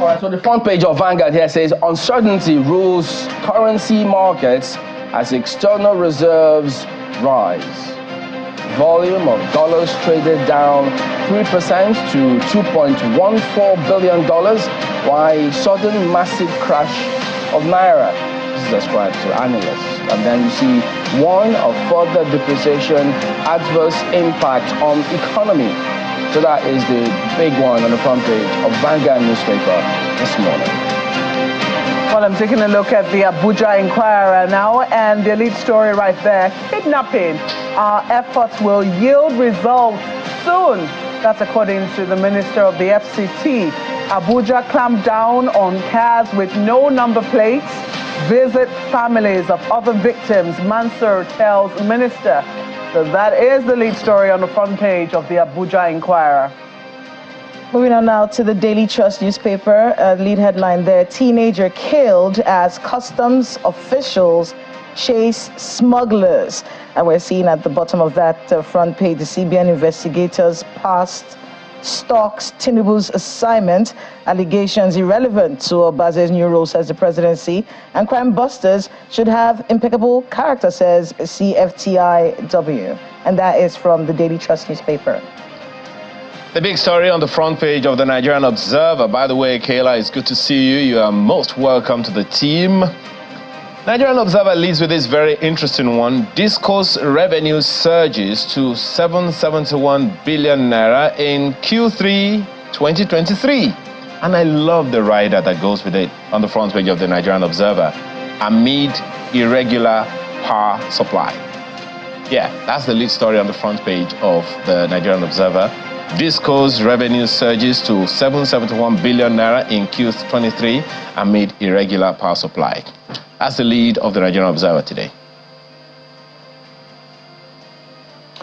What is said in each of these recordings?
All right, so the front page of Vanguard here says uncertainty rules currency markets as external reserves rise. Volume of dollars traded down 3% to $2.14 billion, while sudden massive crash of Naira. This is ascribed to analysts. And then you see warn of further depreciation, adverse impact on economy. So that is the big one on the front page of Vanguard newspaper this morning. Well, I'm taking a look at the Abuja Inquirer now, and the lead story right there, kidnapping. Our efforts will yield results soon. That's according to the Minister of the FCT. Abuja clamped down on cars with no number plates. Visit families of other victims, Mansur tells Minister. So that is the lead story on the front page of the Abuja Inquirer. Moving on now to the Daily Trust newspaper, lead headline there, teenager killed as customs officials chase smugglers. And we're seeing at the bottom of that front page, the CBN investigators passed stalks Tinubu's assignment, allegations irrelevant to Obaze's new role, says the presidency, and crime busters should have impeccable character, says CFTIW. And that is from the Daily Trust newspaper. The big story on the front page of the Nigerian Observer. By the way, Kayla, it's good to see you. You are most welcome to the team. Nigerian Observer leads with this very interesting one. Discourse revenue surges to 771 billion naira in Q3 2023. And I love the rider that goes with it on the front page of the Nigerian Observer. Amid irregular power supply. Yeah, that's the lead story on the front page of the Nigerian Observer. Disco's revenue surges to 771 billion naira in Q23 amid irregular power supply. That's the lead of the Nigerian Observer today.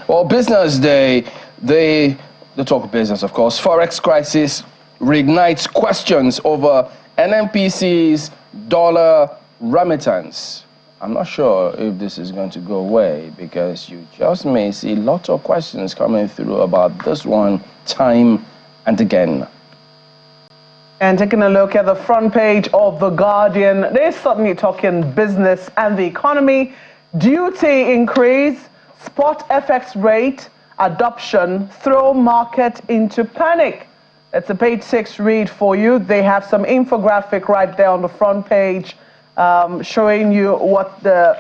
Well, business day, they talk business, of course. Forex crisis reignites questions over NNPC's dollar remittance. I'm not sure if this is going to go away because you just may see lots of questions coming through about this one time and again. And taking a look at the front page of The Guardian, they're certainly talking business and the economy. Duty increase, spot FX rate, adoption, throw market into panic. It's a page 6 read for you. They have some infographic right there on the front page showing you what the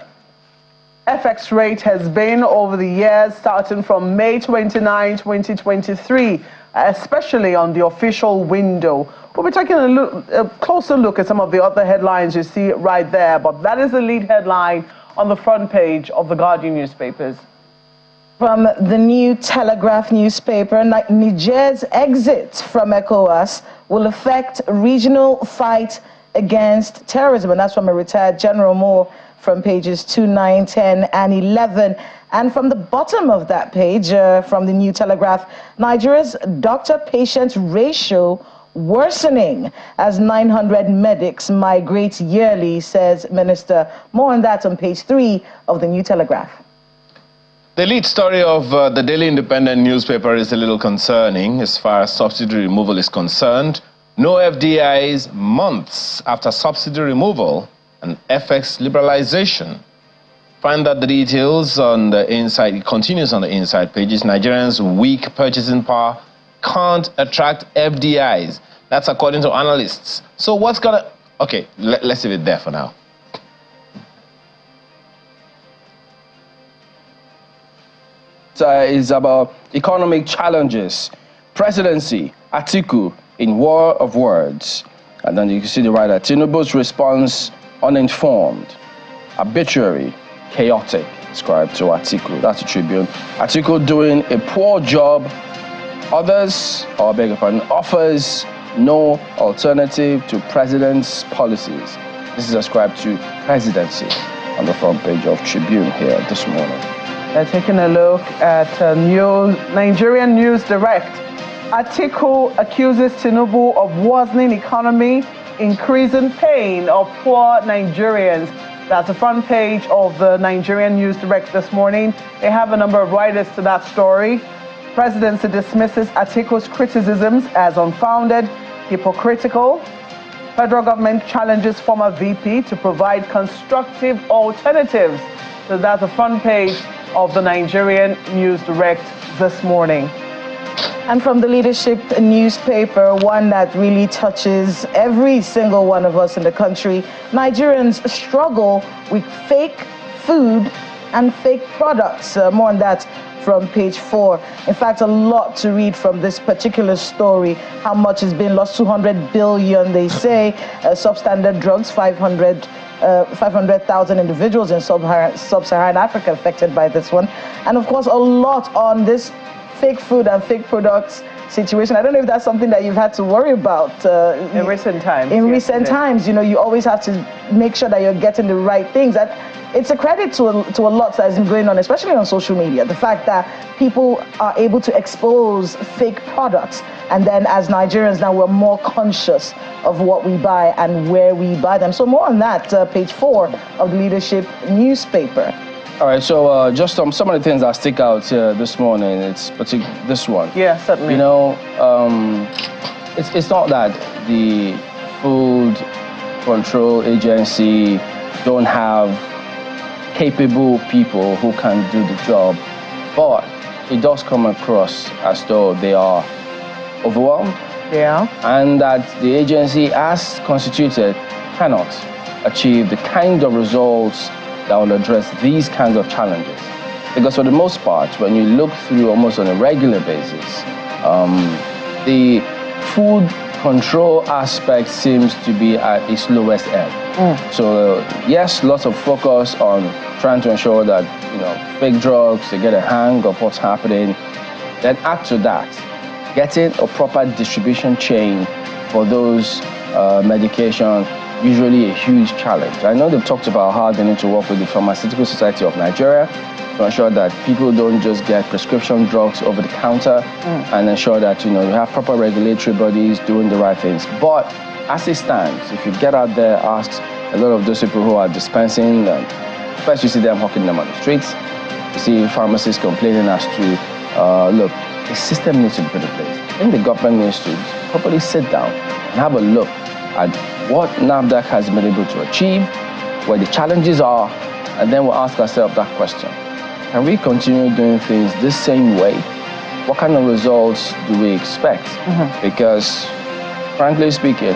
FX rate has been over the years, starting from May 29, 2023, especially on the official window. We'll be taking a closer look at some of the other headlines you see right there, but that is the lead headline on the front page of the Guardian newspapers. From the New Telegraph newspaper, Niger's exit from ECOWAS will affect regional fight against terrorism. And that's from a retired General Moore from pages 2, 9, 10, and 11. And from the bottom of that page, from the New Telegraph, Nigeria's doctor-patient ratio worsening as 900 medics migrate yearly, says Minister. More on that on page 3 of the New Telegraph. The lead story of the Daily Independent newspaper is a little concerning as far as subsidy removal is concerned. No FDIs months after subsidy removal and FX liberalization. Find out the details on the inside. It continues on the inside pages. Nigerians' weak purchasing power can't attract FDIs. That's according to analysts. So what's gonna... Okay, let's leave it there for now. Is about economic challenges. Presidency, Atiku in war of words. And then you can see the writer, Tinubu's response uninformed, arbitrary, chaotic, ascribed to Atiku. That's a Tribune. Atiku doing a poor job. Others, or beg your pardon, offers no alternative to president's policies. This is ascribed to presidency on the front page of Tribune here this morning. Taking a look at Nigerian News Direct. Atiku accuses Tinubu of worsening economy, increasing pain of poor Nigerians. That's the front page of the Nigerian News Direct this morning. They have a number of writers to that story. Presidency dismisses Atiku's criticisms as unfounded, hypocritical. Federal government challenges former VP to provide constructive alternatives. So that's the front page of the Nigerian News Direct this morning. And from the leadership newspaper, one that really touches every single one of us in the country, Nigerians struggle with fake food and fake products. More on that from page 4. In fact, a lot to read from this particular story. How much has been lost? 200 billion, they say. Substandard drugs, 500,000 individuals in sub-Saharan Africa affected by this one. And of course, a lot on this fake food and fake products situation. I don't know if that's something that you've had to worry about in recent times. In recent times, you know, you always have to make sure that you're getting the right things. That it's a credit to a lot that has been going on, especially on social media. The fact that people are able to expose fake products, and then as Nigerians now we're more conscious of what we buy and where we buy them. So more on that, page 4 of the leadership newspaper. All right, so just some of the things that stick out this morning, it's particularly this one. Yeah, certainly. You know, it's not that the Food Control Agency don't have capable people who can do the job, but it does come across as though they are overwhelmed. Yeah. And that the agency, as constituted, cannot achieve the kind of results that will address these kinds of challenges. Because for the most part, when you look through almost on a regular basis, the food control aspect seems to be at its lowest ebb. So yes, lots of focus on trying to ensure that, you know, fake drugs, they get a hang of what's happening. Then add to that, getting a proper distribution chain for those medications, usually a huge challenge. I know they've talked about how they need to work with the Pharmaceutical Society of Nigeria to ensure that people don't just get prescription drugs over the counter, and ensure that, you know, you have proper regulatory bodies doing the right things. But as it stands, if you get out there, ask a lot of those people who are dispensing, first you see them hawking them on the streets, you see pharmacists complaining as to, look, the system needs to be put in place. I think the government needs to properly sit down and have a look at what NAFDAC has been able to achieve, where the challenges are, and then we'll ask ourselves that question. Can we continue doing things this same way? What kind of results do we expect? Because, frankly speaking,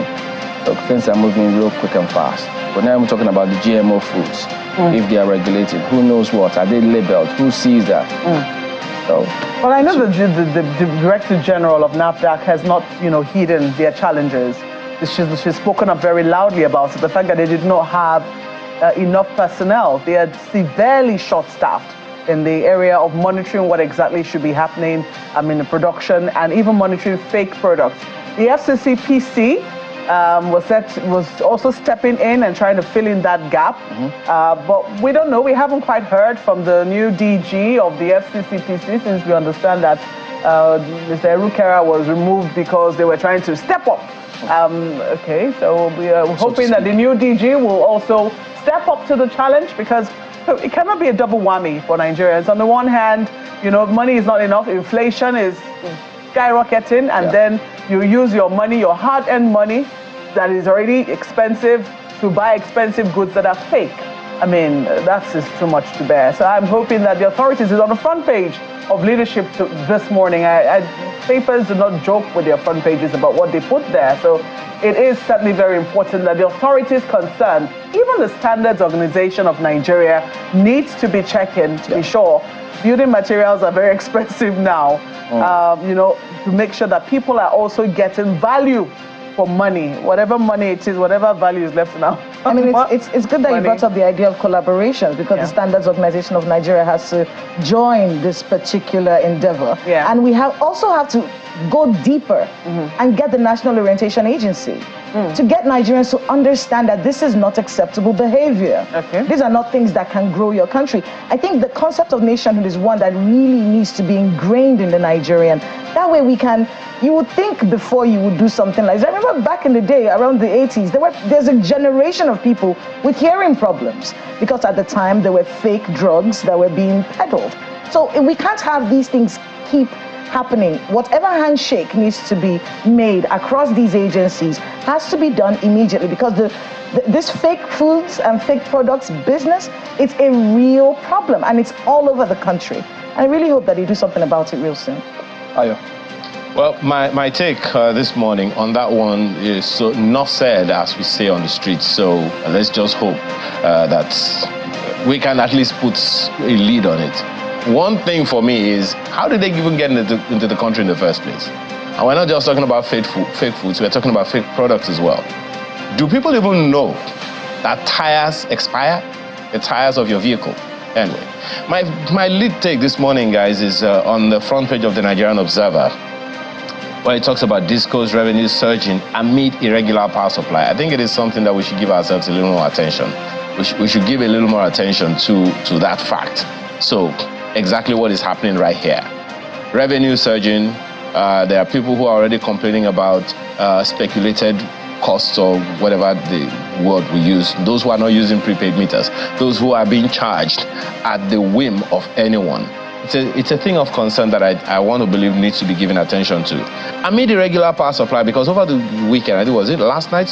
look, things are moving real quick and fast. But now we're talking about the GMO foods. If they are regulated, who knows what? Are they labeled? Who sees that? So, well, I know the Director General of NAFDAC has not, you know, hidden their challenges. She's spoken up very loudly about it. The fact that they did not have enough personnel. They are severely short-staffed in the area of monitoring what exactly should be happening in the production and even monitoring fake products. The FCCPC was also stepping in and trying to fill in that gap. But we don't know. We haven't quite heard from the new DG of the FCCPC, since we understand that Mr. Erukera was removed because they were trying to step up. Okay, so we are hoping that the new DG will also step up to the challenge, because it cannot be a double whammy for Nigerians. On the one hand, you know, money is not enough, inflation is skyrocketing, and then you use your money, your hard-earned money that is already expensive, to buy expensive goods that are fake. I mean, that's just too much to bear. So I'm hoping that the authorities is on the front page of leadership this morning. Papers do not joke with their front pages about what they put there. So it is certainly very important that the authorities concerned, even the Standards Organization of Nigeria, needs to be checking to be sure. Building materials are very expensive now, you know, to make sure that people are also getting value for money, whatever money it is, whatever value is left now. I mean, it's good that you brought up the idea of collaboration, because the Standards Organization of Nigeria has to join this particular endeavor. And we also have to go deeper and get the National Orientation Agency to get Nigerians to understand that this is not acceptable behavior. These are not things that can grow your country. I think the concept of nationhood is one that really needs to be ingrained in the Nigerian. That way we can, you would think before you would do something like this. I remember back in the day, around the 80s, there's a generation of people with hearing problems, because at the time there were fake drugs that were being peddled. So we can't have these things keep happening, whatever handshake needs to be made across these agencies has to be done immediately, because this fake foods and fake products business, it's a real problem and it's all over the country. I really hope that you do something about it real soon. Ayo. Well, my take this morning on that one is so enough said, as we say on the streets. So let's just hope that we can at least put a lead on it. One thing for me is, how did they even get into the country in the first place? And we're not just talking about fake foods, we're talking about fake products as well. Do people even know that tires expire? The tires of your vehicle. Anyway, my lead take this morning, guys, is on the front page of the Nigerian Observer, where it talks about Disco's revenue surging amid irregular power supply. I think it is something that we should give ourselves a little more attention. We should give a little more attention to that fact. So, exactly what is happening right here. Revenue surging. There are people who are already complaining about speculated costs, or whatever the word we use. Those who are not using prepaid meters. Those who are being charged at the whim of anyone. It's a thing of concern that I want to believe needs to be given attention to. Amid irregular power supply, because over the weekend, I think was it last night,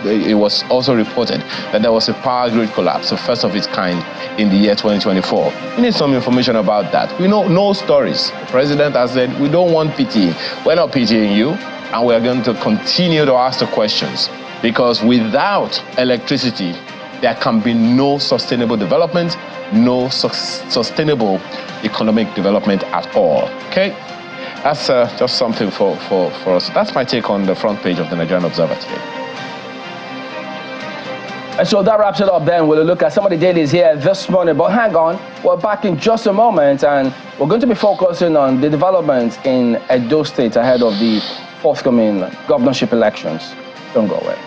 it was also reported that there was a power grid collapse, the first of its kind in the year 2024. We need some information about that. We know no stories. The president has said, we don't want pitying. We're not pitying you, and we're going to continue to ask the questions, because without electricity, there can be no sustainable development, no sustainable economic development at all. Okay, that's just something for us. That's my take on the front page of the Nigerian Observer today. And so that wraps it up then. We'll look at some of the dailies here this morning. But hang on, we're back in just a moment, and we're going to be focusing on the developments in Edo State ahead of the forthcoming governorship elections. Don't go away.